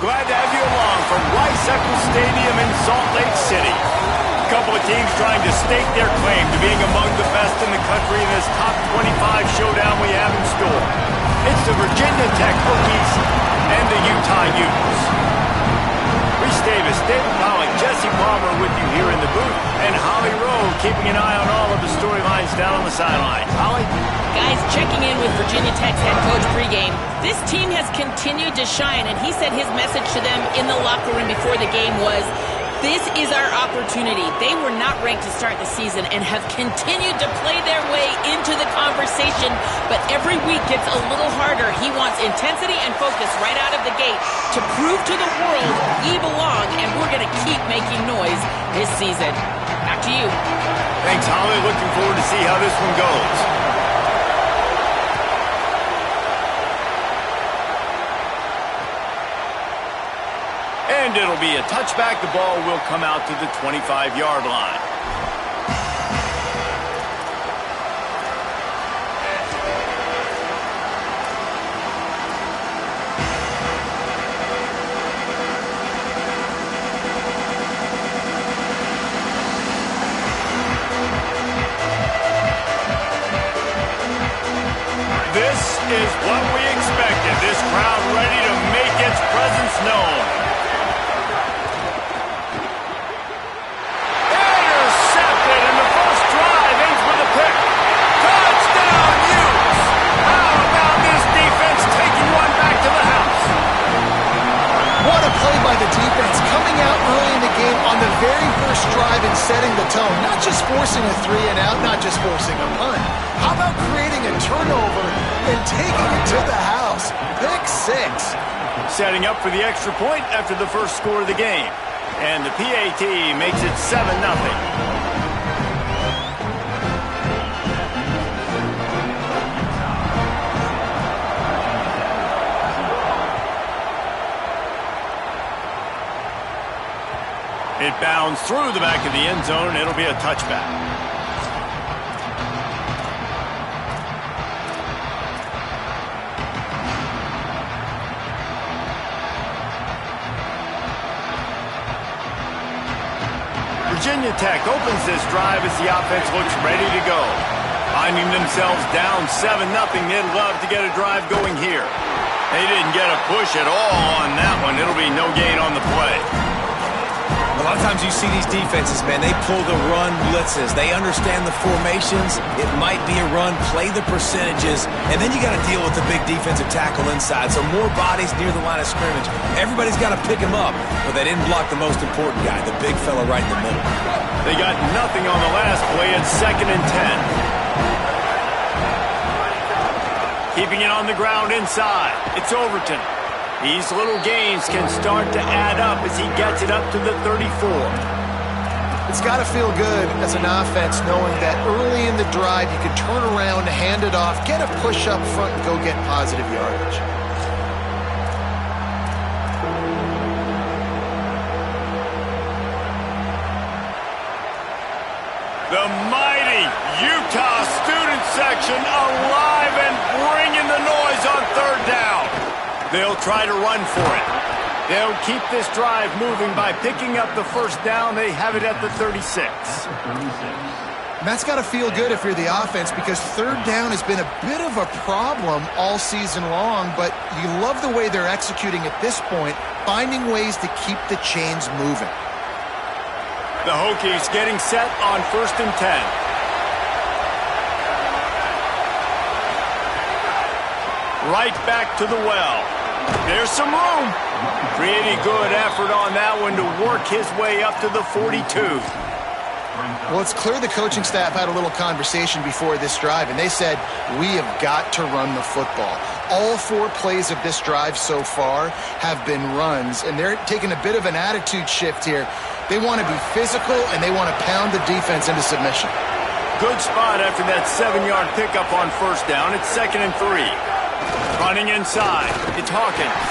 Glad to have you along from Rice-Eccles Stadium in Salt Lake City. A couple of teams trying to stake their claim to being among the best in the country in this top 25 showdown we have in store. It's the Virginia Tech Hokies and the Utah Utes. Reese Davis, David Pollock, Jesse Palmer with you here in the booth, and Holly Rowe keeping an eye on all of the storylines down on the sideline. Holly? Guys, checking in with Virginia Tech's head coach pregame. This team has continued to shine, and he said his message to them in the locker room before the game was, this is our opportunity. They were not ranked to start the season and have continued to play their way into the conversation, but every week gets a little harder. He wants intensity and focus right out of the gate to prove to the world we belong, and we're going to keep making noise this season. Back to you. Thanks, Holly. Looking forward to see how this one goes. And it'll be a touchback. The ball will come out to the 25-yard line. This is what we expected. This crowd ready to make its presence known. By the defense coming out early in the game on the very first drive and setting the tone. Not just forcing a 3-and-out, not just forcing a punt. How about creating a turnover and taking it to the house? Pick 6. Setting up for the extra point after the first score of the game. And the PAT makes it 7-0. It bounds through the back of the end zone. It'll be a touchback. Virginia Tech opens this drive as the offense looks ready to go. Finding themselves down 7-0, they'd love to get a drive going here. They didn't get a push at all on that one. It'll be no gain on the play. A lot of times you see these defenses, man, they pull the run blitzes. They understand the formations. It might be a run, play the percentages, and then you got to deal with the big defensive tackle inside. So more bodies near the line of scrimmage. Everybody's got to pick him up, but they didn't block the most important guy, the big fella right in the middle. They got nothing on the last play. It's 2nd and 10. Keeping it on the ground inside. It's Overton. These little gains can start to add up as he gets it up to the 34. It's got to feel good as an offense knowing that early in the drive you can turn around, hand it off, get a push up front, and go get positive yardage. The mighty Utah student section alive and bringing the noise on 3rd down. They'll try to run for it. They'll keep this drive moving by picking up the first down. They have it at the 36. And that's got to feel good if you're the offense, because 3rd down has been a bit of a problem all season long, but you love the way they're executing at this point, finding ways to keep the chains moving. The Hokies getting set on 1st and 10. Right back to the well. There's some room. Pretty good effort on that one to work his way up to the 42. Well, it's clear the coaching staff had a little conversation before this drive, and they said, we have got to run the football. All 4 plays of this drive so far have been runs, and they're taking a bit of an attitude shift here. They want to be physical, and they want to pound the defense into submission. Good spot after that 7-yard pickup on 1st down. It's 2nd and 3. Running inside, it's Hawkins.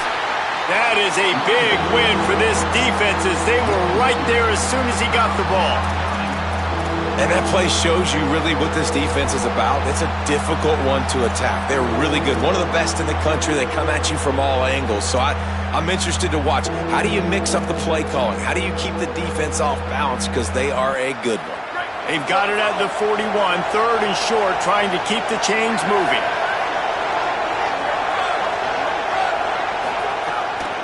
That is a big win for this defense as they were right there as soon as he got the ball. And that play shows you really what this defense is about. It's a difficult one to attack. They're really good. One of the best in the country. They come at you from all angles. So I'm interested to watch. How do you mix up the play calling? How do you keep the defense off balance? Because they are a good one. They've got it at the 41, third and short, trying to keep the chains moving.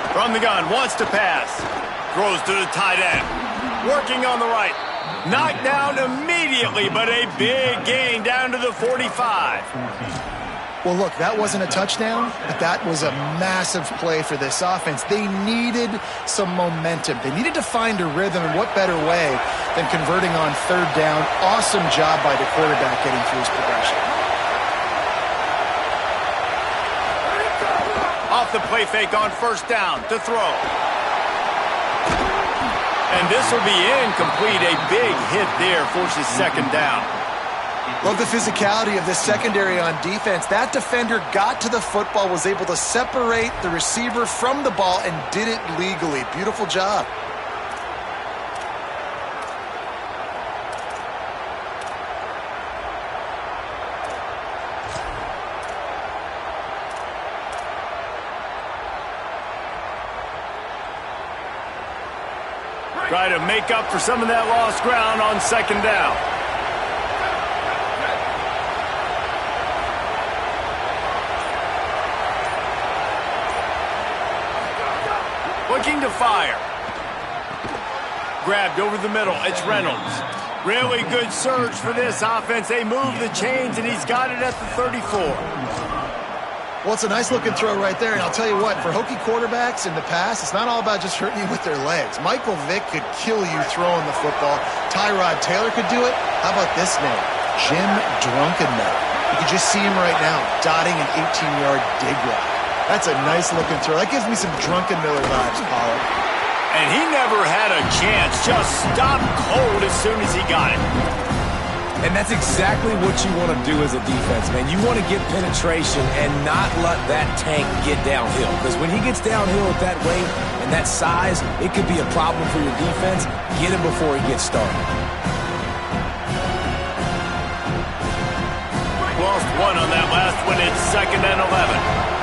From the gun, wants to pass. Throws to the tight end. Working on the right. Knocked down immediately, but a big gain down to the 45. Well, look, that wasn't a touchdown, but that was a massive play for this offense. They needed some momentum. They needed to find a rhythm, and what better way than converting on third down. Awesome job by the quarterback getting through his progression. Off the play fake on first down to throw. And this will be incomplete. A big hit there forces second down. Love the physicality of this secondary on defense. That defender got to the football, was able to separate the receiver from the ball, and did it legally. Beautiful job. Try to make up for some of that lost ground on second down. Looking to fire. Grabbed over the middle. It's Reynolds. Really good surge for this offense. They move the chains, and he's got it at the 34. Well, it's a nice-looking throw right there, and I'll tell you what, for Hokie quarterbacks in the past, it's not all about just hurting you with their legs. Michael Vick could kill you throwing the football. Tyrod Taylor could do it. How about this name? Jim Drunkenmiller. You can just see him right now, dotting an 18-yard dig route. That's a nice-looking throw. That gives me some Drunkenmiller vibes, Pollard. And he never had a chance. Just stopped cold as soon as he got it. And that's exactly what you want to do as a defense, man. You want to get penetration and not let that tank get downhill. Because when he gets downhill at that weight and that size, it could be a problem for your defense. Get him before he gets started. Lost one on that last one. It's second and 11.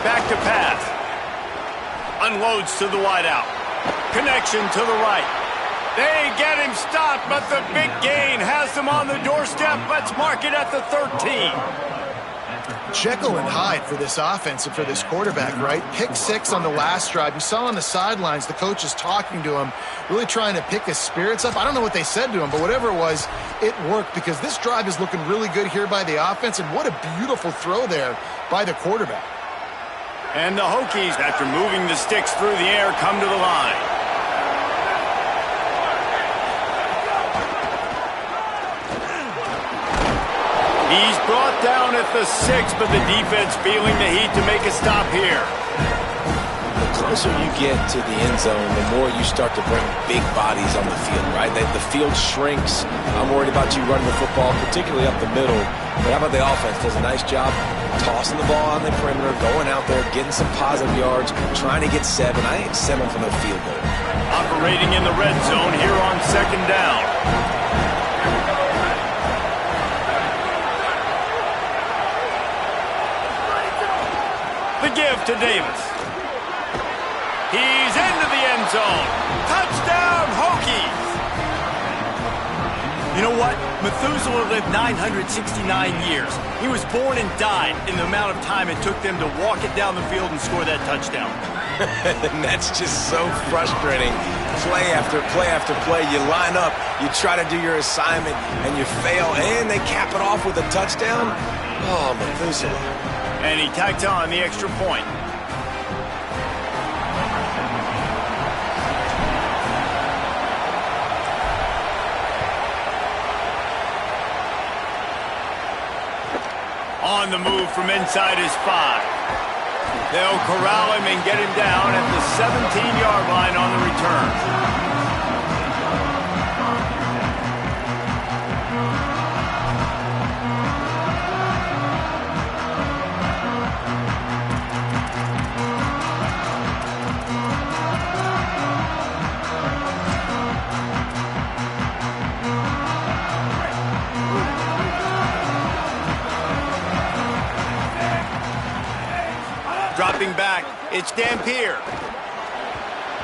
Back to pass. Unloads to the wideout. Connection to the right. They get him stopped, but the big gain has him on the doorstep. Let's mark it at the 13. Jekyll and Hyde for this offense and for this quarterback, right? Pick six on the last drive. You saw on the sidelines the coach is talking to him, really trying to pick his spirits up. I don't know what they said to him, but whatever it was, it worked because this drive is looking really good here by the offense, and what a beautiful throw there by the quarterback. And the Hokies, after moving the sticks through the air, come to the line. He's brought down at the 6, but the defense feeling the heat to make a stop here. The closer you get to the end zone, the more you start to bring big bodies on the field, right? The field shrinks. I'm worried about you running the football, particularly up the middle. But how about the offense? Does a nice job tossing the ball on the perimeter, going out there, getting some positive yards, trying to get 7. I ain't settling for no field goal. Operating in the red zone here on second down. The give to Davis. He's into the end zone. Touchdown, Hokies! You know what? Methuselah lived 969 years. He was born and died in the amount of time it took them to walk it down the field and score that touchdown. And that's just so frustrating. Play after play after play. You line up, you try to do your assignment, and you fail, and they cap it off with a touchdown. Oh, Methuselah. And he tacked on the extra point. On the move from inside his 5. They'll corral him and get him down at the 17-yard line on the return. Dropping back, it's Dampier.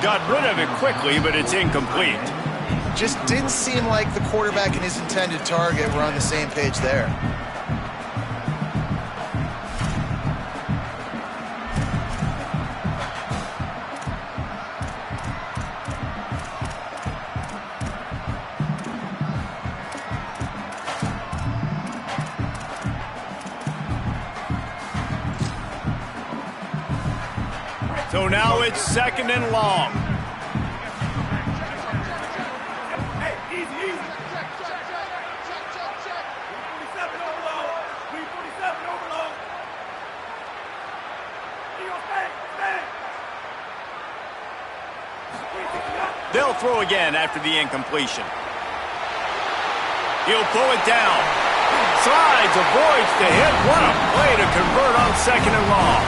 Got rid of it quickly, but it's incomplete. Just didn't seem like the quarterback and his intended target were on the same page there. So now it's 2nd and long. They'll throw again after the incompletion. He'll pull it down. Slides, avoids the hit. What a play to convert on 2nd and long.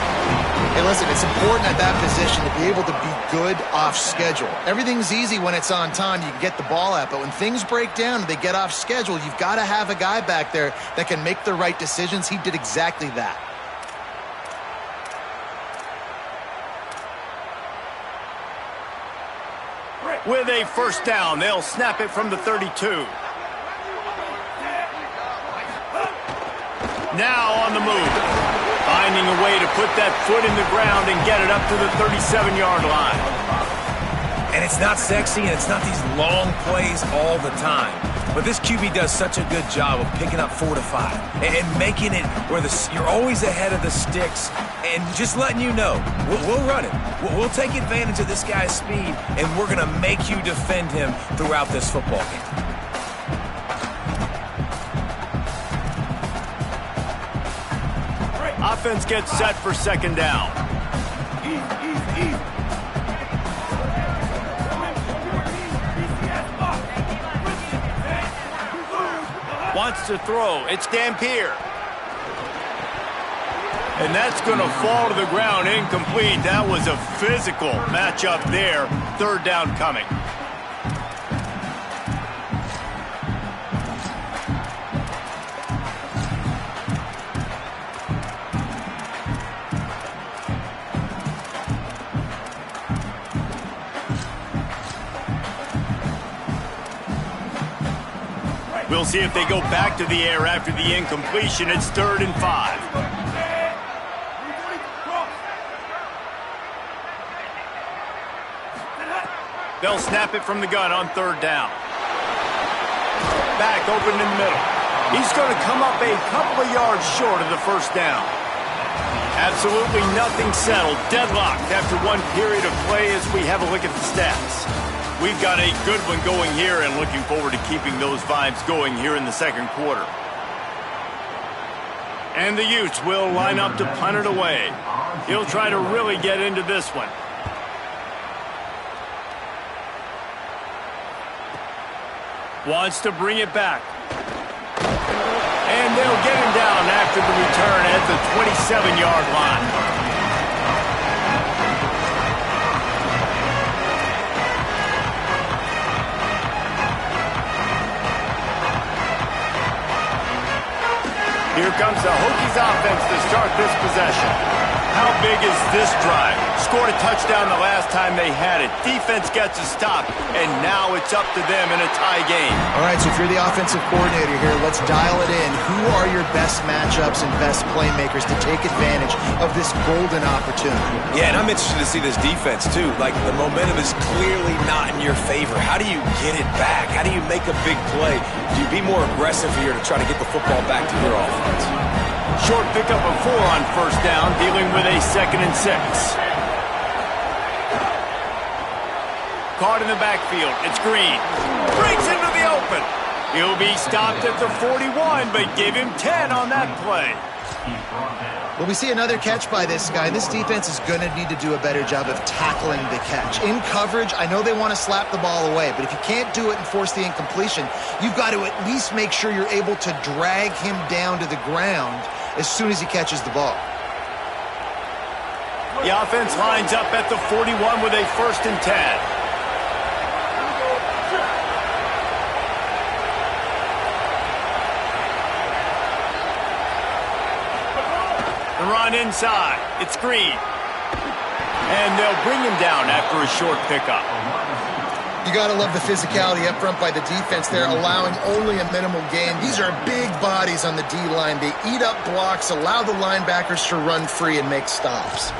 Hey, listen, it's important at that position to be able to be good off schedule. Everything's easy when it's on time. You can get the ball out. But when things break down and they get off schedule, you've got to have a guy back there that can make the right decisions. He did exactly that. With a 1st down, they'll snap it from the 32. Now on the move. Finding a way to put that foot in the ground and get it up to the 37-yard line. And it's not sexy, and it's not these long plays all the time. But this QB does such a good job of picking up 4 to 5 and making it where you're always ahead of the sticks and just letting you know, we'll run it. We'll take advantage of this guy's speed, and we're going to make you defend him throughout this football game. Offense gets set for 2nd down. Wants to throw. It's Dampier. And that's going to fall to the ground incomplete. That was a physical matchup there. 3rd down coming. We'll see if they go back to the air after the incompletion. It's 3rd and 5. They'll snap it from the gun on 3rd down. Back open in the middle. He's going to come up a couple of yards short of the 1st down. Absolutely nothing settled. Deadlocked after one period of play as we have a look at the stats. We've got a good one going here and looking forward to keeping those vibes going here in the 2nd quarter. And the Utes will line up to punt it away. He'll try to really get into this one. Wants to bring it back. And they'll get him down after the return at the 27-yard line. Here comes the Hokies offense to start this possession. How big is this drive? Scored a touchdown the last time they had it. Defense gets a stop, and now it's up to them in a tie game. All right, so if you're the offensive coordinator here, let's dial it in. Who are your best matchups and best playmakers to take advantage of this golden opportunity? Yeah, and I'm interested to see this defense, too. Like, the momentum is clearly not in your favor. How do you get it back? How do you make a big play? Do you be more aggressive here to try to get the football back to your offense? Short pickup of 4 on 1st down, dealing with a 2nd and 6. Caught in the backfield. It's Green. Breaks into the open. He'll be stopped at the 41, but give him 10 on that play. Well, we see another catch by this guy. This defense is going to need to do a better job of tackling the catch. In coverage, I know they want to slap the ball away, but if you can't do it and force the incompletion, you've got to at least make sure you're able to drag him down to the ground as soon as he catches the ball. The offense lines up at the 41 with a 1st and 10. The run inside. It's Green. And they'll bring him down after a short pickup. You got to love the physicality up front by the defense there, allowing only a minimal gain. These are big bodies on the D-line. They eat up blocks, allow the linebackers to run free and make stops.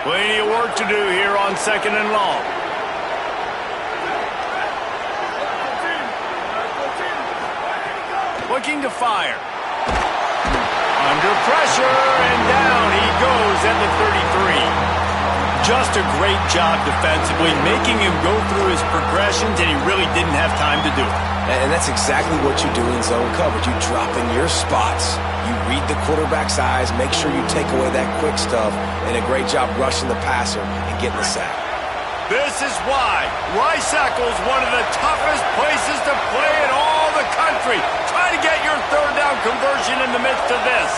Plenty of work to do here on 2nd and long. Looking to fire. Under pressure, and down he goes at the 33. Just a great job defensively, making him go through his progressions, and he really didn't have time to do it. And that's exactly what you do in zone coverage. You drop in your spots. You read the quarterback's eyes, make sure you take away that quick stuff, and a great job rushing the passer and getting the sack. This is why Rice-Eccles, one of the toughest places to play in all the country. Try to get your 3rd down conversion in the midst of this.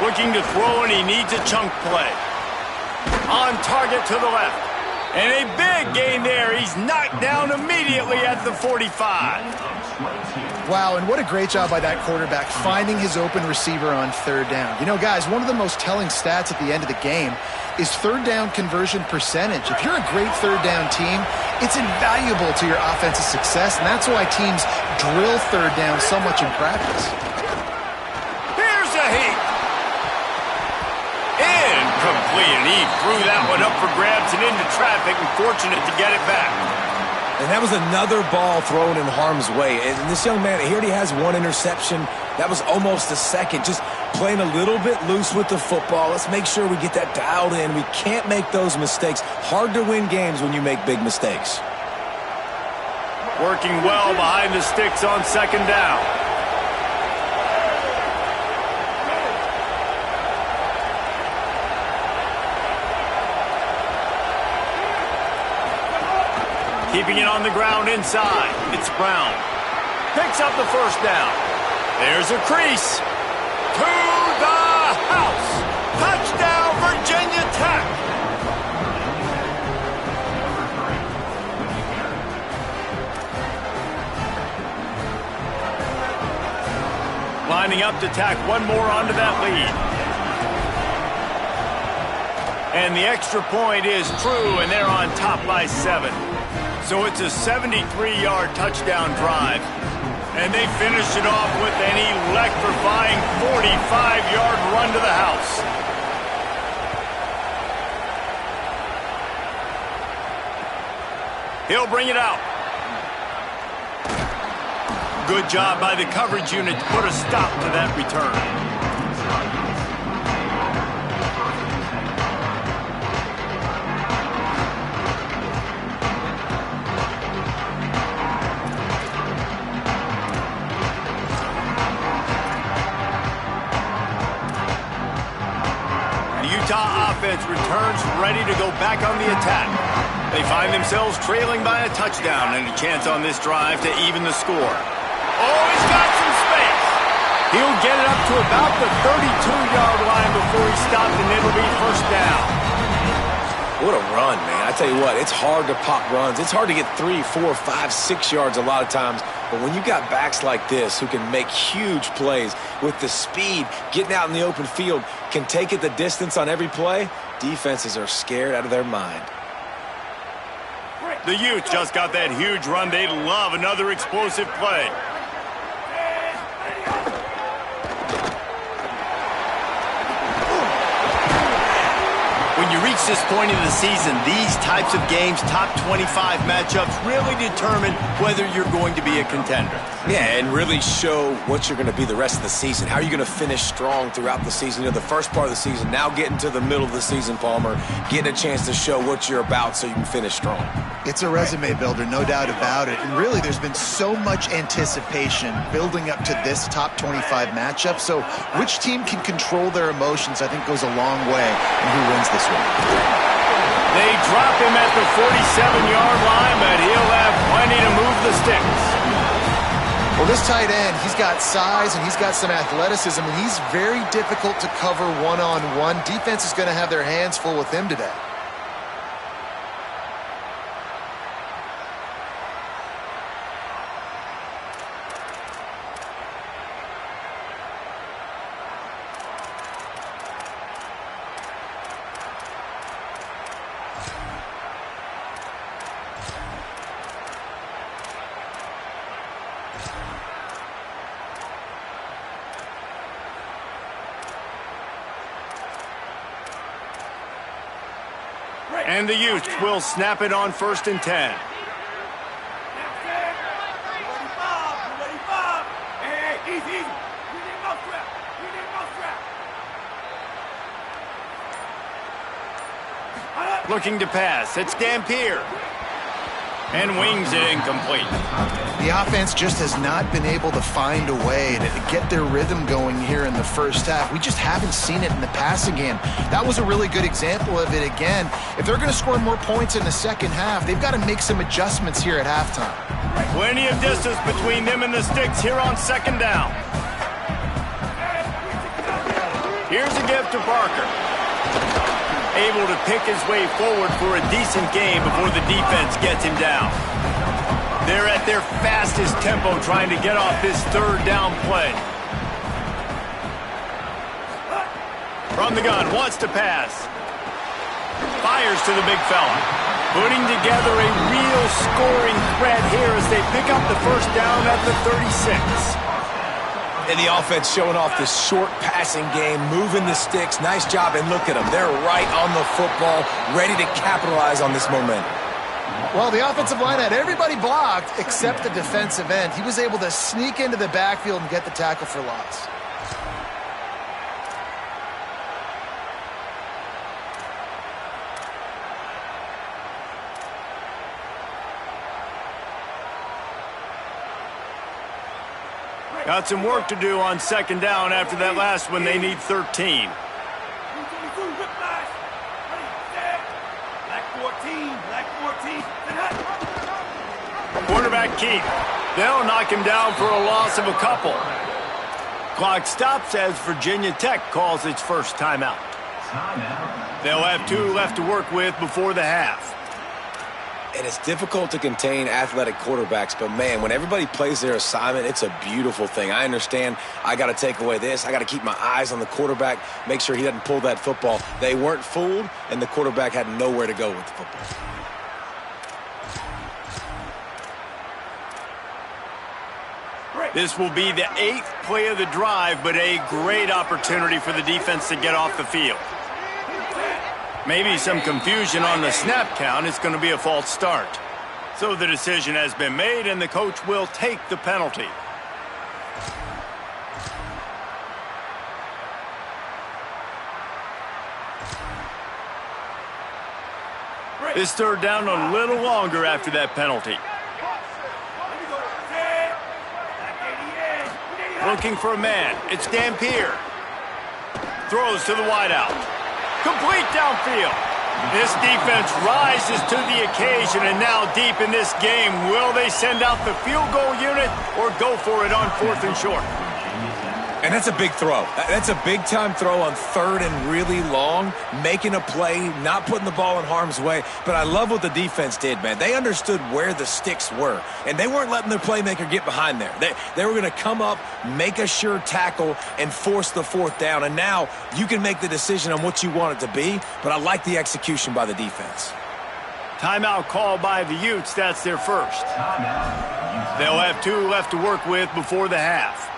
Looking to throw, and he needs a chunk play. On target to the left. And a big gain there. He's knocked down immediately at the 45. Wow, and what a great job by that quarterback, finding his open receiver on 3rd down. You know, guys, one of the most telling stats at the end of the game is 3rd down conversion percentage. If you're a great 3rd down team, it's invaluable to your offensive success, and that's why teams drill 3rd down so much in practice. Here's a heat. Incomplete, and he threw that one up for grabs and into traffic, and fortunate to get it back. And that was another ball thrown in harm's way. And this young man, he already has 1 interception. That was almost a second. Just playing a little bit loose with the football. Let's make sure we get that dialed in. We can't make those mistakes. Hard to win games when you make big mistakes. Working well behind the sticks on 2nd down. Keeping it on the ground inside. It's Brown. Picks up the 1st down. There's a crease. To the house. Touchdown, Virginia Tech. Lining up to tack one more onto that lead. And the extra point is true, and they're on top by 7. So it's a 73-yard touchdown drive. And they finish it off with an electrifying 45-yard run to the house. He'll bring it out. Good job by the coverage unit to put a stop to that return. Utah offense returns ready to go back on the attack. They find themselves trailing by a touchdown and a chance on this drive to even the score. Oh, he's got some space. He'll get it up to about the 32-yard line before he stopped, and it'll be 1st down. What a run, man. I tell you what, it's hard to pop runs. It's hard to get 3, 4, 5, 6 yards a lot of times. But when you got backs like this who can make huge plays with the speed, getting out in the open field, can take it the distance on every play, defenses are scared out of their mind. The Utes just got that huge run. They love another explosive play. When you reach this point in the season, these types of games, top 25 matchups, really determine whether you're going to be a contender. Yeah, and really show what you're going to be the rest of the season. How are you going to finish strong throughout the season? You know, the first part of the season, now getting to the middle of the season, Palmer, getting a chance to show what you're about so you can finish strong. It's a resume builder, no doubt about it. And really, there's been so much anticipation building up to this top 25 matchup. So which team can control their emotions, I think, goes a long way in who wins this one. They drop him at the 47-yard line, but he'll have plenty to move the sticks. Well, this tight end, he's got size and he's got some athleticism, and he's very difficult to cover one-on-one. Defense is going to have their hands full with him today. And the Utes will snap it on 1st and 10. Looking to pass. It's Dampier. And wings it incomplete. The offense just has not been able to find a way to get their rhythm going here in the first half. We just haven't seen it in the passing game. That was a really good example of it again. If they're going to score more points in the second half, they've got to make some adjustments here at halftime. Plenty of distance between them and the sticks here on 2nd down. Here's a gift to Parker. Able to pick his way forward for a decent game before the defense gets him down. They're at their fastest tempo trying to get off this 3rd down play. From the gun, wants to pass. Fires to the big fella. Putting together a real scoring threat here as they pick up the 1st down at the 36. And the offense showing off this short passing game, moving the sticks. Nice job, and look at them. They're right on the football, ready to capitalize on this momentum. Well, the offensive line had everybody blocked except the defensive end. He was able to sneak into the backfield and get the tackle for loss. Got some work to do on 2nd down after that last one. They need 13. Quarterback keep. They'll knock him down for a loss of a couple. Clock stops as Virginia Tech calls its first timeout. They'll have 2 left to work with before the half. And it's difficult to contain athletic quarterbacks, but man, when everybody plays their assignment, it's a beautiful thing. I understand I got to take away this. I got to keep my eyes on the quarterback, make sure he doesn't pull that football. They weren't fooled, and the quarterback had nowhere to go with the football. This will be the 8th play of the drive, but a great opportunity for the defense to get off the field. Maybe some confusion on the snap count. It's going to be a false start. So the decision has been made, and the coach will take the penalty. This 3rd down a little longer after that penalty. Looking for a man. It's Dampier. Throws to the wideout. Complete downfield. This defense rises to the occasion, and now deep in this game, will they send out the field goal unit or go for it on 4th and short? And that's a big throw. That's a big-time throw on 3rd and really long, making a play, not putting the ball in harm's way. But I love what the defense did, man. They understood where the sticks were, and they weren't letting their playmaker get behind there. They were going to come up, make a sure tackle, and force the 4th down. And now you can make the decision on what you want it to be, but I like the execution by the defense. Timeout call by the Utes. That's their first. They'll have 2 left to work with before the half.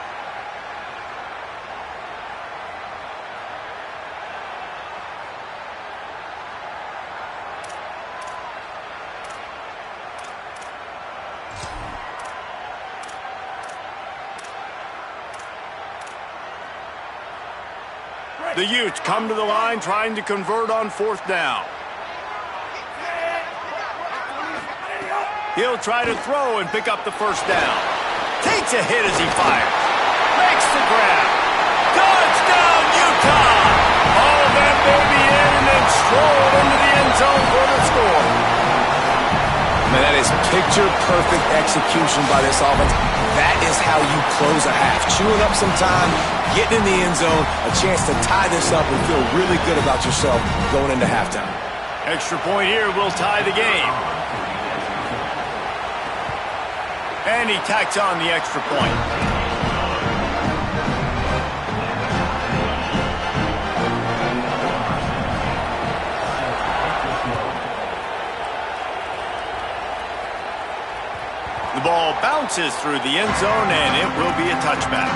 The Utes come to the line trying to convert on 4th down. He'll try to throw and pick up the 1st down. Takes a hit as he fires. Makes the grab. Touchdown, Utah! All that baby in and then strolled into the end zone for the score. Man, that is picture-perfect execution by this offense. That is how you close a half. Chewing up some time, getting in the end zone, a chance to tie this up and feel really good about yourself going into halftime. Extra point here will tie the game. And he tacks on the extra point. The ball bounces through the end zone, and it will be a touchback.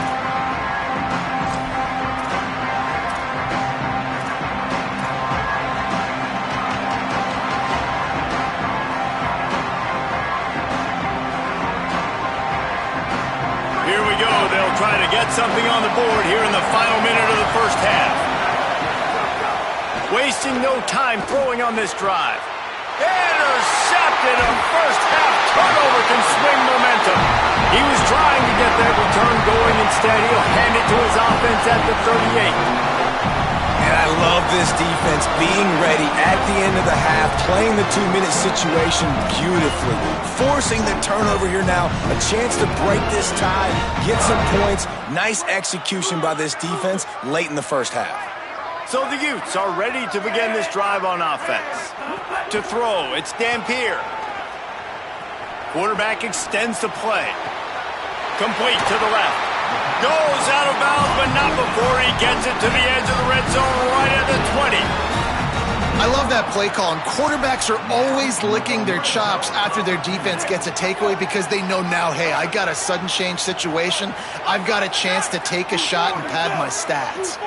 go. They'll try to get something on the board here in the final minute of the first half. Wasting no time throwing on this drive. Intercepted. A first half turnover can swing momentum. He was trying to get that return going. Instead, he'll hand it to his offense at the 38. And I love this defense being ready at the end of the half, playing the 2-minute situation beautifully, forcing the turnover here now, a chance to break this tie, get some points. Nice execution by this defense late in the first half. So the Utes are ready to begin this drive on offense. To throw, it's Dampier. Quarterback extends the play. Complete to the left. Goes out of bounds, but not before he gets it to the edge of the red zone right at the 20. I love that play call, and quarterbacks are always licking their chops after their defense gets a takeaway because they know now, hey, I got a sudden change situation. I've got a chance to take a shot and pad my stats.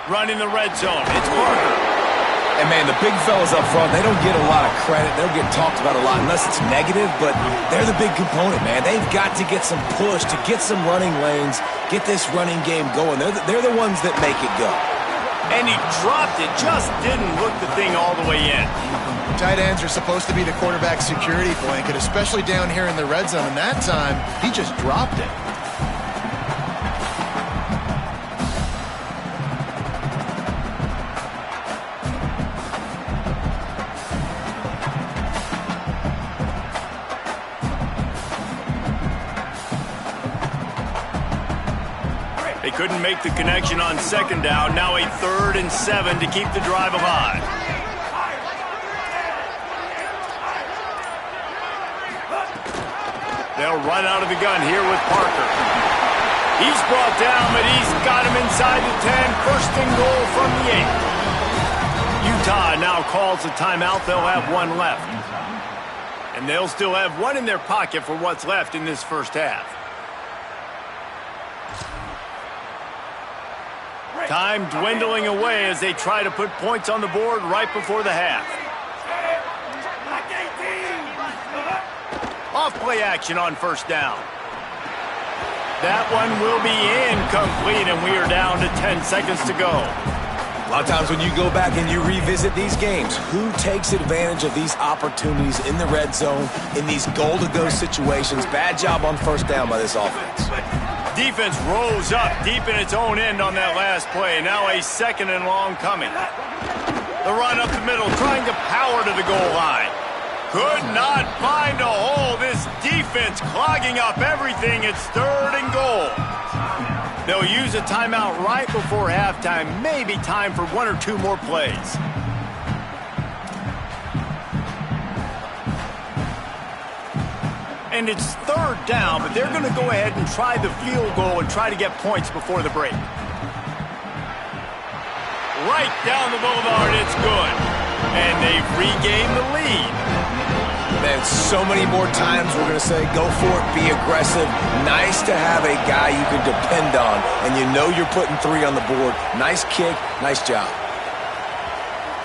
Running the red zone, it's Parker. And, man, the big fellas up front, they don't get a lot of credit. They don't get talked about a lot unless it's negative, but they're the big component, man. They've got to get some push, to get some running lanes, get this running game going. They're the ones that make it go. And he dropped it, just didn't look the thing all the way in. Tight ends are supposed to be the quarterback's security blanket, especially down here in the red zone, and that time, he just dropped it. They couldn't make the connection on second down. Now a 3rd and 7 to keep the drive alive. They'll run out of the gun here with Parker. He's brought down, but he's got him inside the 10. 1st and goal from the 8. Utah now calls a timeout. They'll have one left. And they'll still have one in their pocket for what's left in this first half. Time dwindling away as they try to put points on the board right before the half. Off-play action on 1st down. That one will be incomplete, and we are down to 10 seconds to go. A lot of times when you go back and you revisit these games, who takes advantage of these opportunities in the red zone, in these goal-to-go situations? Bad job on 1st down by this offense. Defense rose up deep in its own end on that last play. Now a 2nd and long coming. The run up the middle, trying to power to the goal line. Could not find a hole. This defense clogging up everything. It's 3rd and goal. They'll use a timeout right before halftime. Maybe time for 1 or 2 more plays. And it's 3rd down, but they're going to go ahead and try the field goal and try to get points before the break. Right down the boulevard, it's good. And they've regained the lead. Man, so many more times we're going to say, go for it, be aggressive. Nice to have a guy you can depend on, and you know you're putting 3 on the board. Nice kick, nice job.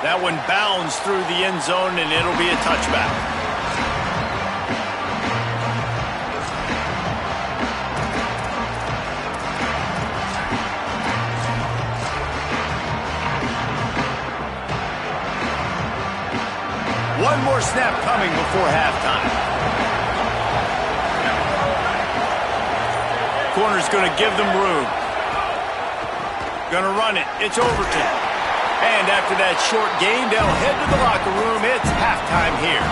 That one bounds through the end zone, and it'll be a touchback. One more snap coming before halftime. Corner's going to give them room. Going to run it. It's Overton. And after that short gain, they'll head to the locker room. It's halftime here.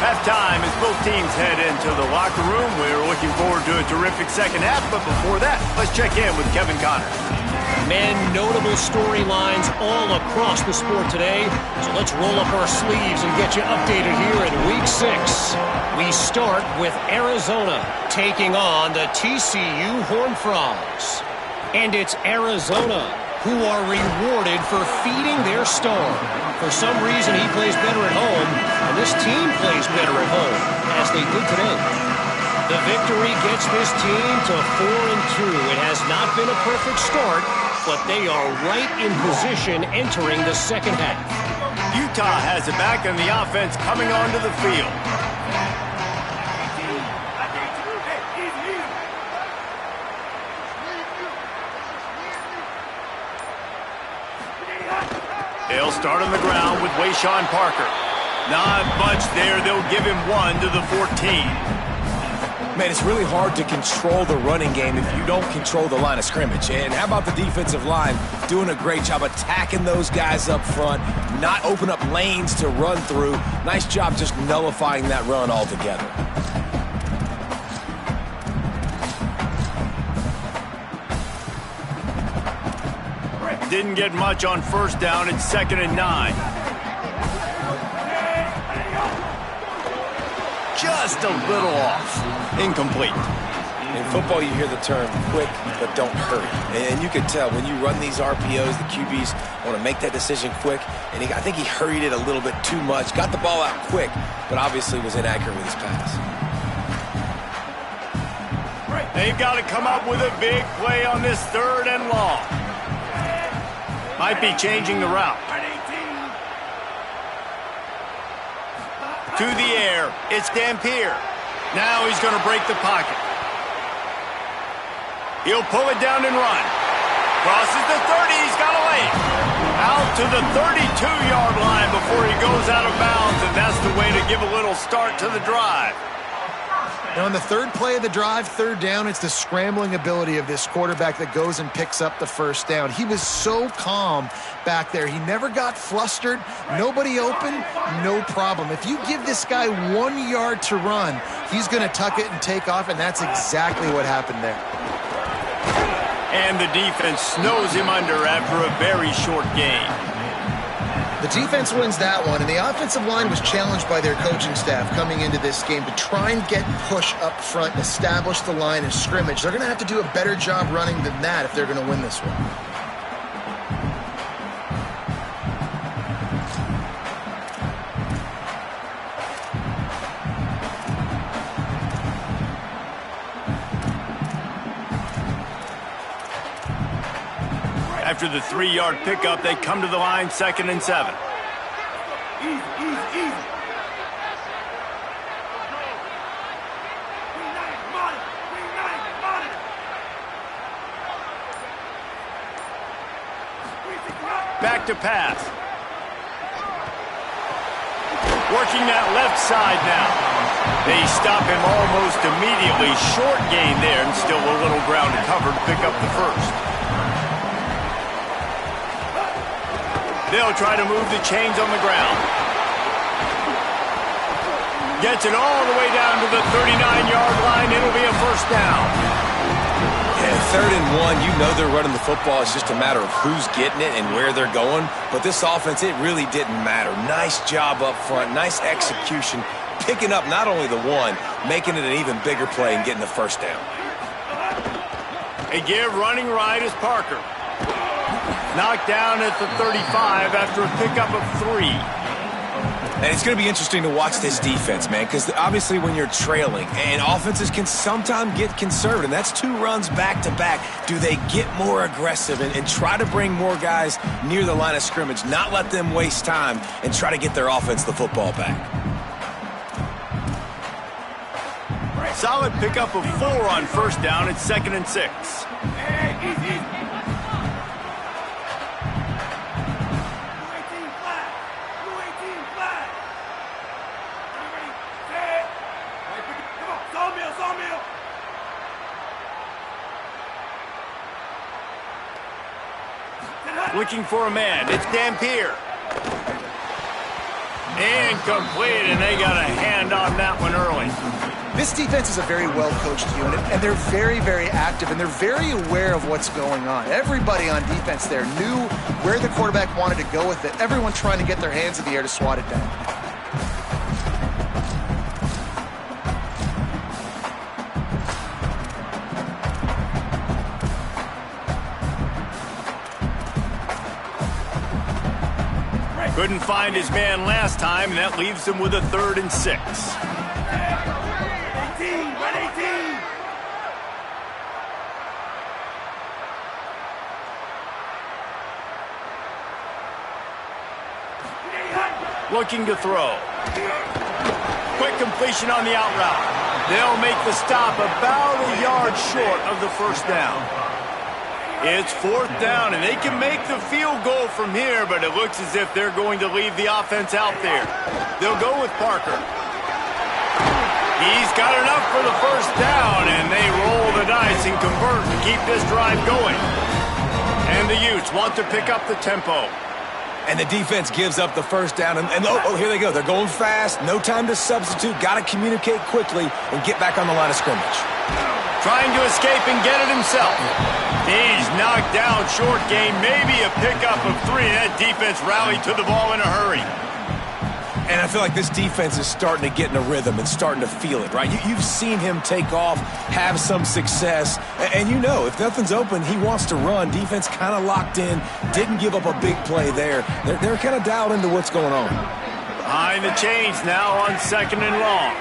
Halftime as both teams head into the locker room. We're looking forward to a terrific second half, but before that, let's check in with Kevin Connor. Man, notable storylines all across the sport today. So let's roll up our sleeves and get you updated here in Week 6. We start with Arizona taking on the TCU Horned Frogs. And it's Arizona who are rewarded for feeding their star. For some reason, he plays better at home, and this team plays better at home, as they did today. The victory gets this team to 4-2. It has not been a perfect start, but they are right in position entering the second half. Utah has it back, and the offense coming onto the field. start on the ground with Wayshawn Parker. Not much there. They'll give him 1 to the 14. Man, it's really hard to control the running game if you don't control the line of scrimmage. And how about the defensive line doing a great job attacking those guys up front, not open up lanes to run through. Nice job just nullifying that run altogether. Didn't get much on first down. It's 2nd and 9. Just a little off. Incomplete. In football, you hear the term quick, but don't hurry. And you can tell when you run these RPOs, the QBs want to make that decision quick. And I think he hurried it a little bit too much. Got the ball out quick, but obviously was inaccurate with his pass. They've got to come up with a big play on this 3rd and long. Might be changing the route. To the air. It's Dampier. Now he's going to break the pocket. He'll pull it down and run. Crosses the 30. He's got a lane. Out to the 32-yard line before he goes out of bounds, and that's the way to give a little start to the drive. Now, on the 3rd play of the drive, 3rd down, it's the scrambling ability of this quarterback that goes and picks up the 1st down. He was so calm back there. He never got flustered. Nobody open, no problem. If you give this guy 1 yard to run, he's going to tuck it and take off, and that's exactly what happened there. And the defense snows him under after a very short game. The defense wins that one, and the offensive line was challenged by their coaching staff coming into this game to try and get push up front and establish the line of scrimmage. They're going to have to do a better job running than that if they're going to win this one. After the 3-yard pickup, they come to the line 2nd and 7. Back to pass. Working that left side now. They stop him almost immediately. Short gain there and still a little ground to cover to pick up the 1st. They'll try to move the chains on the ground. Gets it all the way down to the 39-yard line. It'll be a 1st down. Yeah, 3rd and 1, you know they're running the football. It's just a matter of who's getting it and where they're going. But this offense, it really didn't matter. Nice job up front, nice execution. Picking up not only the 1, making it an even bigger play and getting the 1st down. They give running right is Parker. Knocked down at the 35 after a pickup of 3. And it's going to be interesting to watch this defense, man, because obviously when you're trailing, and offenses can sometimes get conservative, and that's 2 runs back-to-back. Do they get more aggressive and try to bring more guys near the line of scrimmage, not let them waste time, and try to get their offense the football back? Solid pickup of 4 on 1st down. It's 2nd and 6. Looking for a man. It's Dampier. Incomplete, and they got a hand on that one early. This defense is a very well-coached unit, and they're very, very active, and they're very aware of what's going on. Everybody on defense there knew where the quarterback wanted to go with it. Everyone trying to get their hands in the air to swat it down. Couldn't find his man last time, and that leaves him with a 3rd and 6. 18, run 18. Looking to throw. Quick completion on the out route. They'll make the stop about a yard short of the 1st down. It's 4th down, and they can make the field goal from here, but it looks as if they're going to leave the offense out there. They'll go with Parker. He's got enough for the 1st down, and they roll the dice and convert to keep this drive going. And the Utes want to pick up the tempo. And the defense gives up the 1st down, and oh, here they go. They're going fast, no time to substitute, got to communicate quickly and get back on the line of scrimmage. Trying to escape and get it himself. He's knocked down, short game, maybe a pickup of 3. That defense rallied to the ball in a hurry. And I feel like this defense is starting to get in a rhythm and starting to feel it, right? You've seen him take off, have some success, and you know if nothing's open, he wants to run. Defense kind of locked in, didn't give up a big play there. They're kind of dialed into what's going on. Behind the chains now on 2nd and long.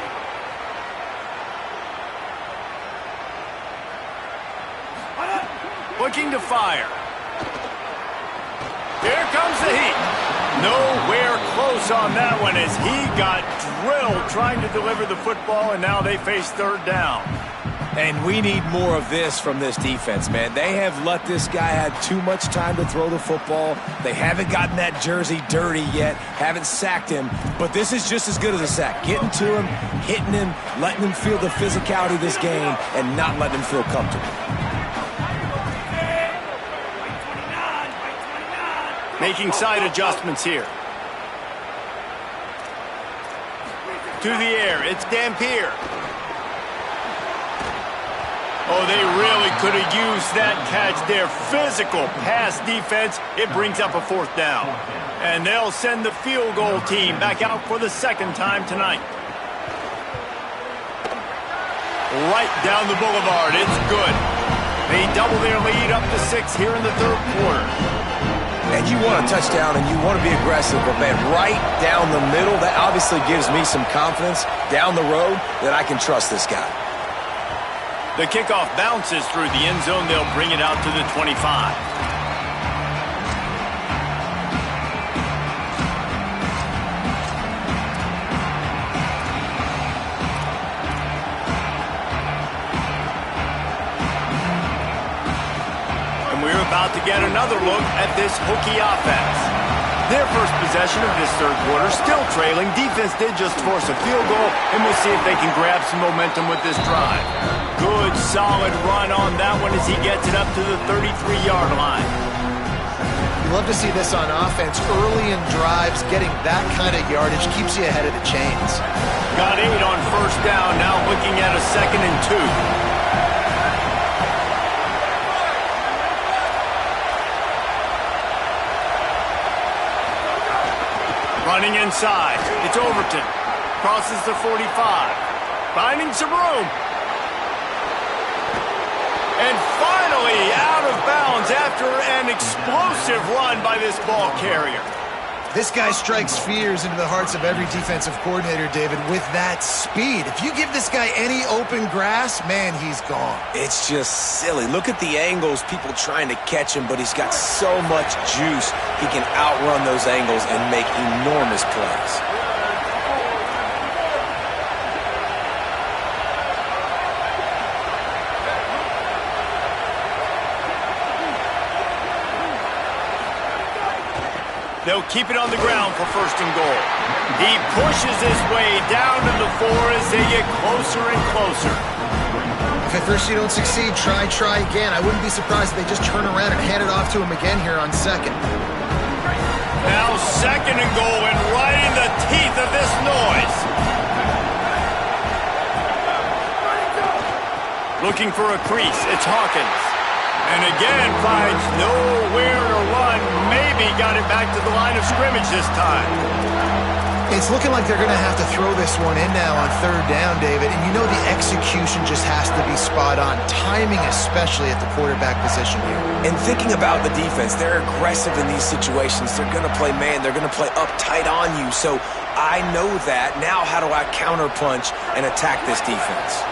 Looking to fire. Here comes the heat. Nowhere close on that one as he got drilled trying to deliver the football, and now they face 3rd down. And we need more of this from this defense, man. They have let this guy have too much time to throw the football. They haven't gotten that jersey dirty yet, haven't sacked him, but this is just as good as a sack. Getting to him, hitting him, letting him feel the physicality of this game, and not letting him feel comfortable. Making side adjustments here. To the air, it's Dampier. Oh, they really could have used that catch there. Physical pass defense. It brings up a 4th down. And they'll send the field goal team back out for the 2nd time tonight. Right down the boulevard. It's good. They double their lead up to 6 here in the 3rd quarter. And you want a touchdown and you want to be aggressive, but man, right down the middle, that obviously gives me some confidence down the road that I can trust this guy. The kickoff bounces through the end zone. They'll bring it out to the 25. About to get another look at this Hokie offense. Their first possession of this 3rd quarter, still trailing. Defense did just force a field goal, and we'll see if they can grab some momentum with this drive. Good, solid run on that one as he gets it up to the 33-yard line. You love to see this on offense. Early in drives, getting that kind of yardage keeps you ahead of the chains. Got 8 on 1st down, now looking at a 2nd and 2. Running inside. It's Overton. Crosses the 45. Finding some room. And finally out of bounds after an explosive run by this ball carrier. This guy strikes fears into the hearts of every defensive coordinator, David, with that speed. If you give this guy any open grass, man, he's gone. It's just silly. Look at the angles, people trying to catch him, but he's got so much juice. He can outrun those angles and make enormous plays. They'll keep it on the ground for 1st and goal. He pushes his way down to the 4 as they get closer and closer. If at first you don't succeed, try again. I wouldn't be surprised if they just turn around and hand it off to him again here on 2nd. Now 2nd and goal, and right in the teeth of this noise. Looking for a crease, it's Hawkins. And again finds nowhere to run. Maybe got it back to the line of scrimmage this time. It's looking like they're going to have to throw this one in now on 3rd down, David. And you know the execution just has to be spot on. Timing especially at the quarterback position here. And thinking about the defense, they're aggressive in these situations. They're going to play man. They're going to play up tight on you. So I know that. Now how do I counterpunch and attack this defense?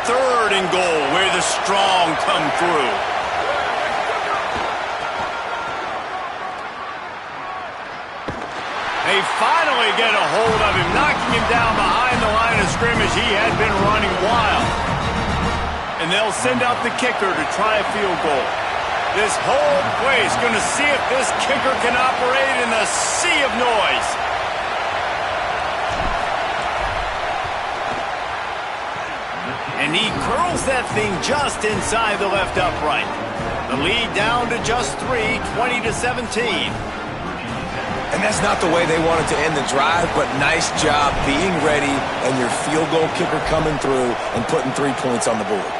3rd and goal where the strong come through. They finally get a hold of him, knocking him down behind the line of scrimmage. He had been running wild. And they'll send out the kicker to try a field goal. This whole place going to see if this kicker can operate in a sea of noise. And he curls that thing just inside the left upright. The lead down to just 3, 20-17. And that's not the way they wanted to end the drive, but nice job being ready and your field goal kicker coming through and putting 3 points on the board.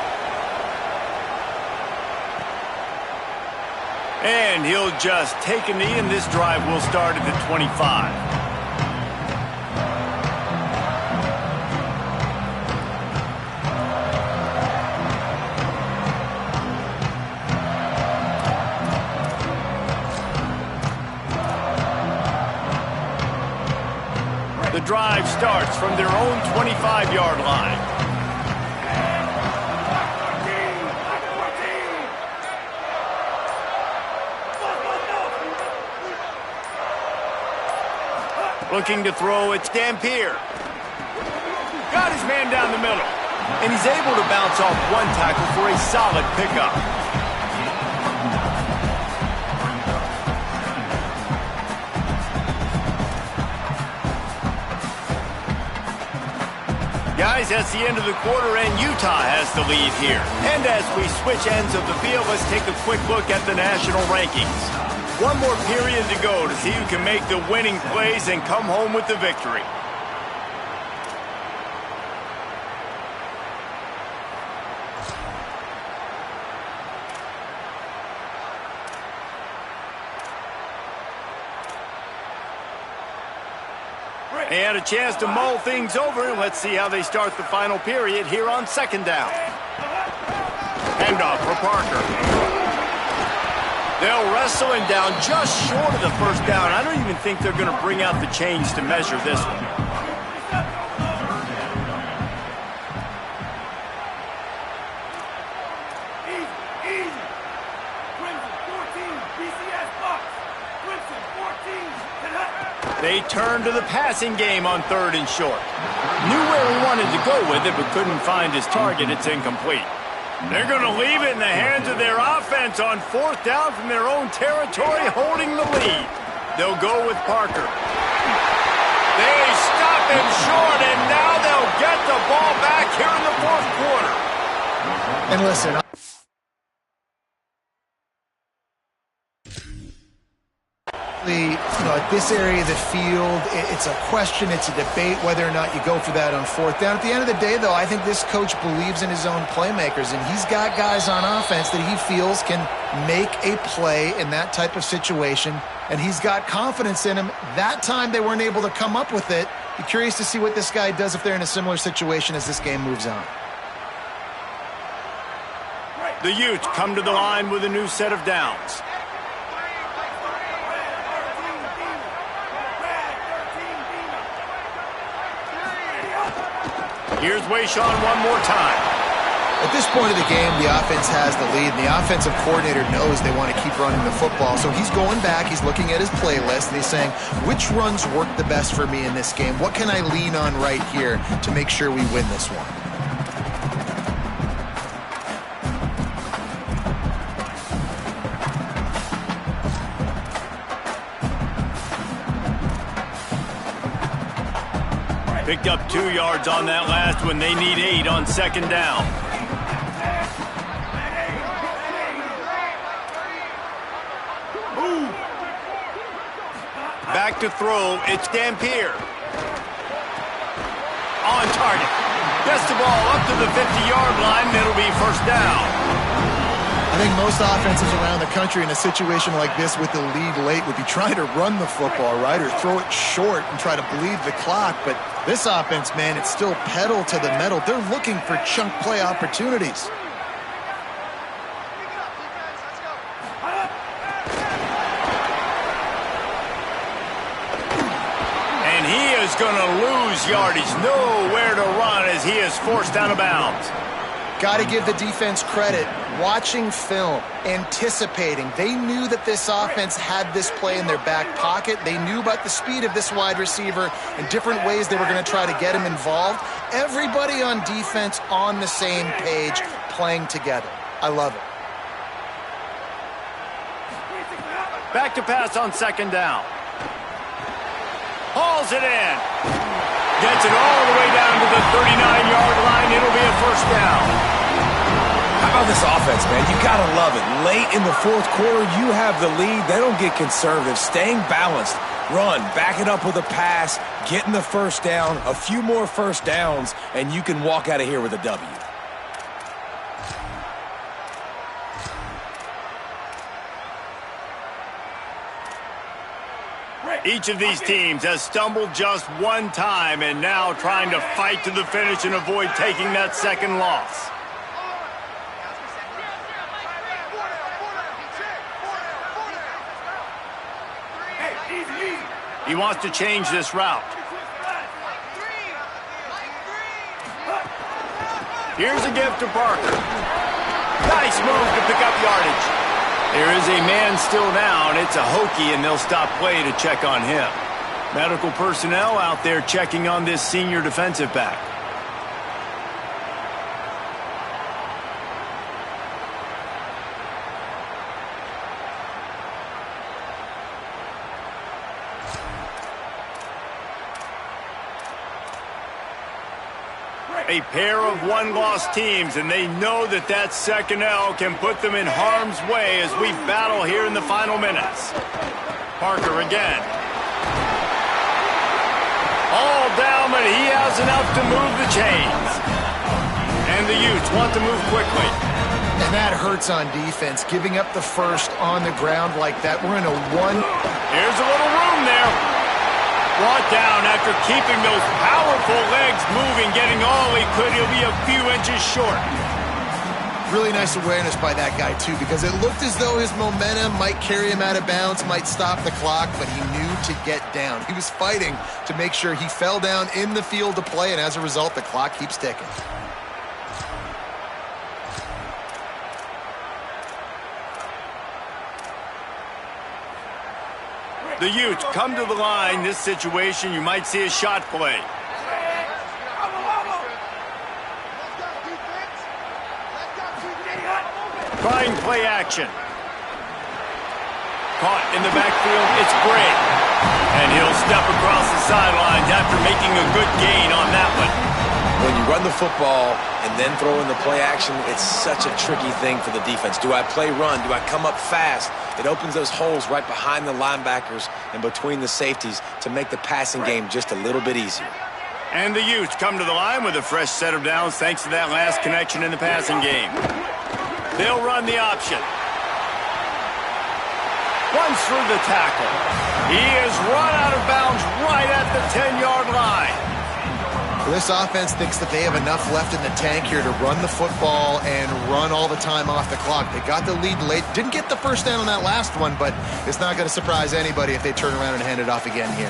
And he'll just take a knee, and this drive will start at the 25. The drive starts from their own 25-yard line. Looking to throw, it's Dampier. Got his man down the middle. And he's able to bounce off one tackle for a solid pickup. Guys, that's the end of the quarter, and Utah has the lead here. And as we switch ends of the field, let's take a quick look at the national rankings. One more period to go to see who can make the winning plays and come home with the victory. They had a chance to mull things over. Let's see how they start the final period here on second down. Handoff for Parker. They'll wrestle him down just short of the first down. I don't even think they're going to bring out the chains to measure this one. They turn to the passing game on 3rd and short. Knew where he wanted to go with it, but couldn't find his target. It's incomplete. They're going to leave it in the hands of their offense on 4th down from their own territory, holding the lead. They'll go with Parker. They stop him short, and now they'll get the ball back here in the 4th quarter. And listen, at this area of the field, it's a question, it's a debate whether or not you go for that on 4th down. At the end of the day, though, I think this coach believes in his own playmakers, and he's got guys on offense that he feels can make a play in that type of situation, and he's got confidence in him. That time they weren't able to come up with it. Be curious to see what this guy does if they're in a similar situation as this game moves on. The Utes come to the line with a new set of downs. Here's Wayshawn one more time. At this point of the game, the offense has the lead, and the offensive coordinator knows they want to keep running the football. So he's going back, he's looking at his playlist, and he's saying, which runs work the best for me in this game? What can I lean on right here to make sure we win this one? Picked up 2 yards on that last one. They need 8 on 2nd down. Back to throw. It's Dampier. On target. Gets the ball up to the 50-yard line. It'll be 1st down. I think most offenses around the country in a situation like this with the lead late would be trying to run the football, right, or throw it short and try to bleed the clock. But this offense, man, it's still pedal to the metal. They're looking for chunk play opportunities. And he is going to lose yardage. Nowhere to run as he is forced out of bounds. Got to give the defense credit. Watching film, anticipating. They knew that this offense had this play in their back pocket. They knew about the speed of this wide receiver and different ways they were going to try to get him involved. Everybody on defense on the same page, playing together. I love it. Back to pass on second down. Hauls it in. Gets it all the way down to the 39-yard line. It'll be a first down. How about this offense, man? You got to love it. Late in the fourth quarter, you have the lead. They don't get conservative. Staying balanced. Run, back it up with a pass, getting the first down, a few more first downs, and you can walk out of here with a W. Each of these teams has stumbled just one time and now trying to fight to the finish and avoid taking that second loss. He wants to change this route. Here's a gift to Parker. Nice move to pick up yardage. There is a man still down. It's a Hokie, and they'll stop play to check on him. Medical personnel out there checking on this senior defensive back. A pair of one-loss teams, and they know that that second L can put them in harm's way as we battle here in the final minutes. Parker again. All down, but he has enough to move the chains. And the Utes want to move quickly. And that hurts on defense, giving up the first on the ground like that. We're in a one. Here's a little room there. Brought down after keeping those powerful legs moving, getting all he could. He'll be a few inches short. Really nice awareness by that guy, too, because it looked as though his momentum might carry him out of bounds, might stop the clock, but he knew to get down. He was fighting to make sure he fell down in the field to play, and as a result, the clock keeps ticking. The Utes come to the line. This situation, you might see a shot play. Trying play action. Caught in the backfield. It's Gray. And he'll step across the sidelines after making a good gain on that one. When you run the football and then throw in the play action, it's such a tricky thing for the defense. Do I play run? Do I come up fast? It opens those holes right behind the linebackers and between the safeties to make the passing game just a little bit easier. And the Utes come to the line with a fresh set of downs thanks to that last connection in the passing game. They'll run the option. Runs through the tackle. He is run out of bounds right at the 10-yard line. This offense thinks that they have enough left in the tank here to run the football and run all the time off the clock. They got the lead late. Didn't get the first down on that last one, but it's not going to surprise anybody if they turn around and hand it off again here.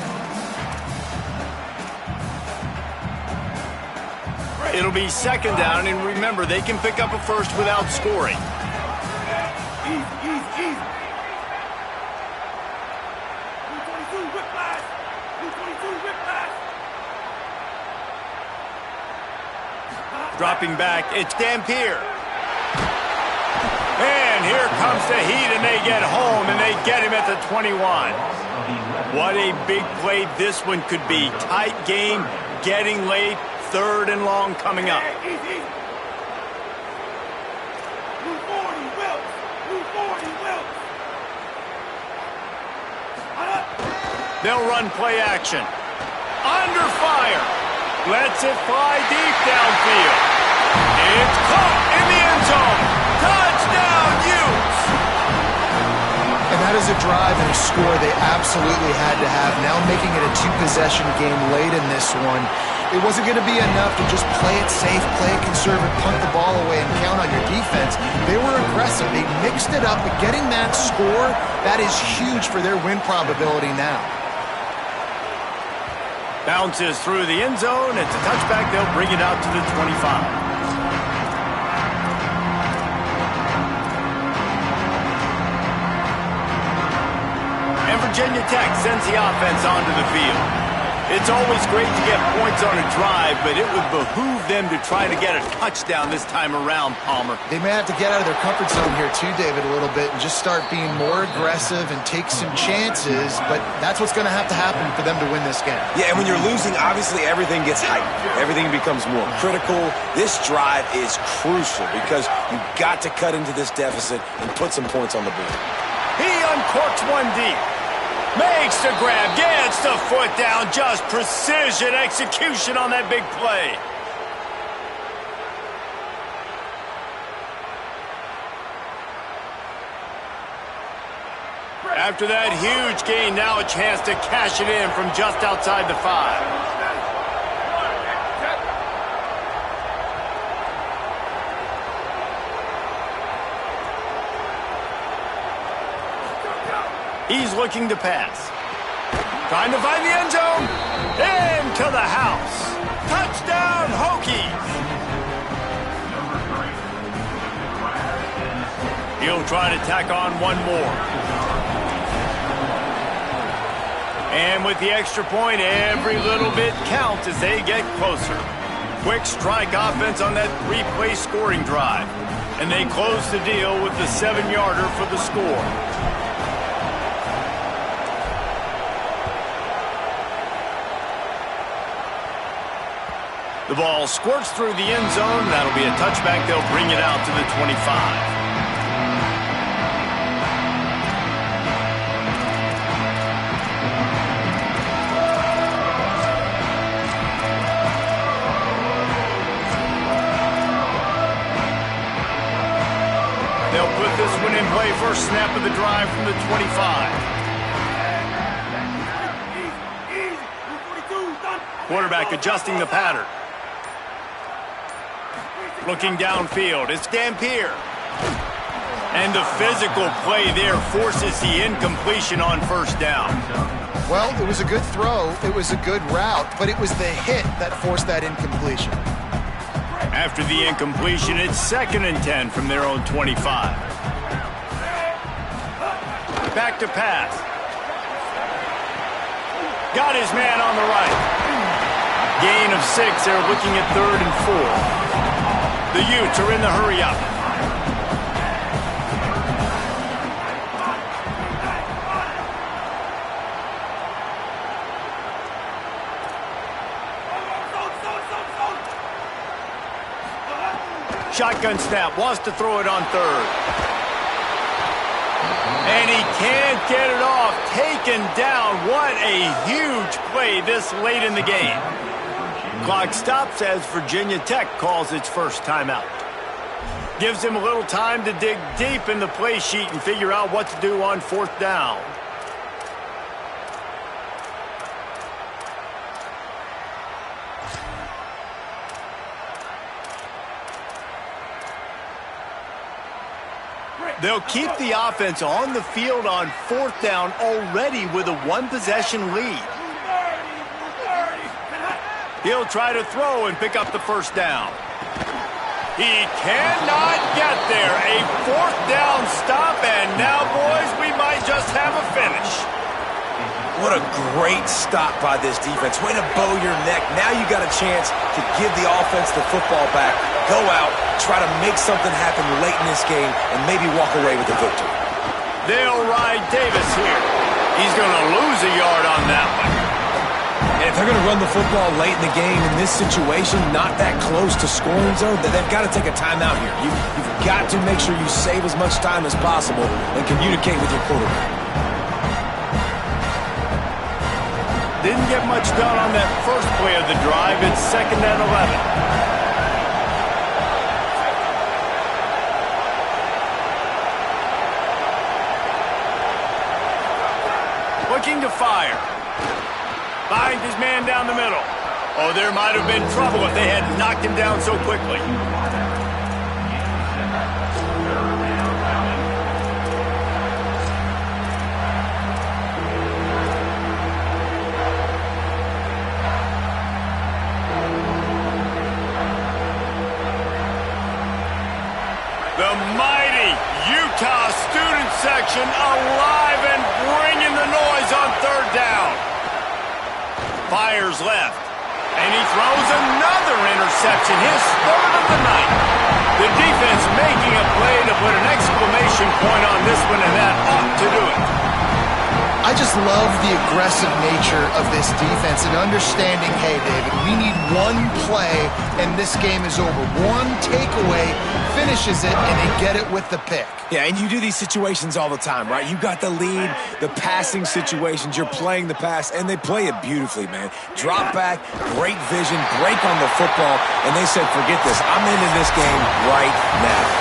It'll be second down, and remember, they can pick up a first without scoring. Dropping back, it's Dampier. And here comes the heat, and they get home, and they get him at the 21. What a big play this one could be. Tight game, getting late, third and long coming up. They'll run play action. Under fire. Lets it fly deep downfield. It's caught in the end zone. Touchdown, Utes! And that is a drive and a score they absolutely had to have. Now making it a two-possession game late in this one. It wasn't going to be enough to just play it safe, play it conservative, punt the ball away, and count on your defense. They were aggressive. They mixed it up, but getting that score, that is huge for their win probability now. Bounces through the end zone. It's a touchback. They'll bring it out to the 25. And Virginia Tech sends the offense onto the field. It's always great to get points on a drive, but it would behoove them to try to get a touchdown this time around, Palmer. They may have to get out of their comfort zone here too, David, a little bit and just start being more aggressive and take some chances, but that's what's going to happen for them to win this game. Yeah, and when you're losing, obviously everything gets heightened. Everything becomes more critical. This drive is crucial because you've got to cut into this deficit and put some points on the board. He uncorks one deep. Makes the grab, gets the foot down, just precision execution on that big play. After that huge gain, now a chance to cash it in from just outside the 5. He's looking to pass. Trying to find the end zone. Into the house. Touchdown, Hokies. He'll try to tack on one more. And with the extra point, every little bit counts as they get closer. Quick strike offense on that 3-play scoring drive. And they close the deal with the 7-yarder for the score. The ball squirts through the end zone. That'll be a touchback. They'll bring it out to the 25. They'll put this one in play. First snap of the drive from the 25. Quarterback adjusting the pattern. Looking downfield, it's Dampier. And the physical play there forces the incompletion on first down. Well, it was a good throw, it was a good route, but it was the hit that forced that incompletion. After the incompletion, it's 2nd and 10 from their own 25. Back to pass. Got his man on the right. Gain of 6, they're looking at 3rd and 4. The Utes are in the hurry-up. Shotgun snap, wants to throw it on 3rd. And he can't get it off. Taken down. What a huge play this late in the game. Clock stops as Virginia Tech calls its first timeout. Gives him a little time to dig deep in the play sheet and figure out what to do on 4th down. They'll keep the offense on the field on 4th down already with a 1-possession lead. He'll try to throw and pick up the first down. He cannot get there. A 4th down stop, and now, boys, we might just have a finish. What a great stop by this defense. Way to bow your neck. Now you got a chance to give the offense the football back, go out, try to make something happen late in this game, and maybe walk away with the victory. They'll ride Davis here. He's going to lose a yard on that one. And if they're going to run the football late in the game in this situation, not that close to scoring zone, they've got to take a timeout here. You've got to make sure you save as much time as possible and communicate with your quarterback. Didn't get much done on that first play of the drive. It's 2nd and 11. Looking to fire. Finds his man down the middle. Oh, there might have been trouble if they had knocked him down so quickly. The mighty Utah student section alive and bringing the noise on 3rd down. Fires left. And he throws another interception, his third of the night. The defense making a play to put an exclamation point on this one, and that ought to do it. I just love the aggressive nature of this defense and understanding, hey, David, we need one play and this game is over. One takeaway finishes it and they get it with the pick. Yeah, and you do these situations all the time, right? You got the lead, the passing situations, you're playing the pass, and they play it beautifully, man. Drop back, great vision, break on the football, and they said, forget this, I'm into this game right now.